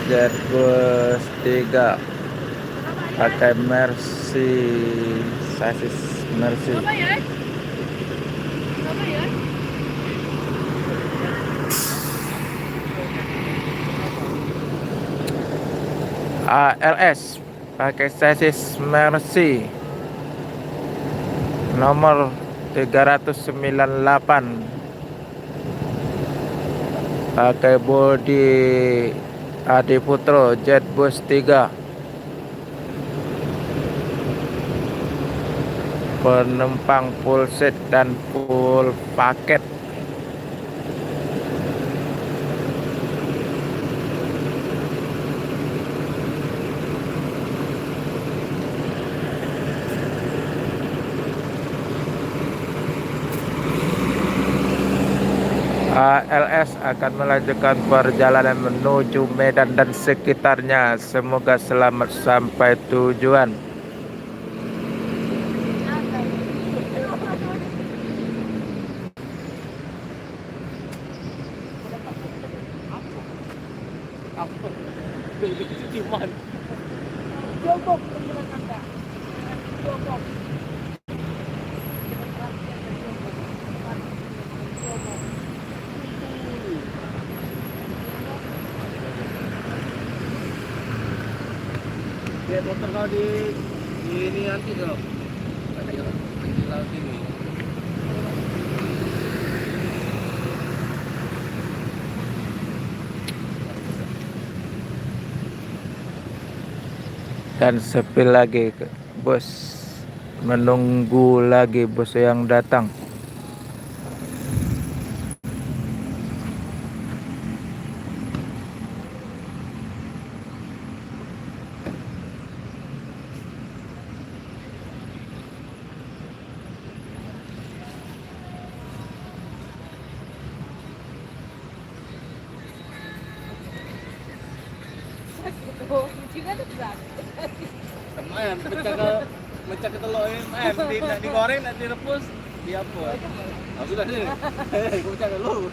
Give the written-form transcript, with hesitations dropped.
Jetbus 3 pakai Mercy, sasis Mercy. ALS pakai sasis Mercy nomor 398 pakai bodi Adi Putro Jetbus 3, penumpang full seat dan full paket. ALS akan melanjutkan perjalanan menuju Medan dan sekitarnya. Semoga selamat sampai tujuan. Lihat motor kau di ini nanti kau. Di laut ini. Dan sepi lagi bus, menunggu lagi bus yang datang. Teman, pecah ke telur ini, nak digoreng, nak direbus, di apa? Oh, sudah ni. Kau pecah dulu.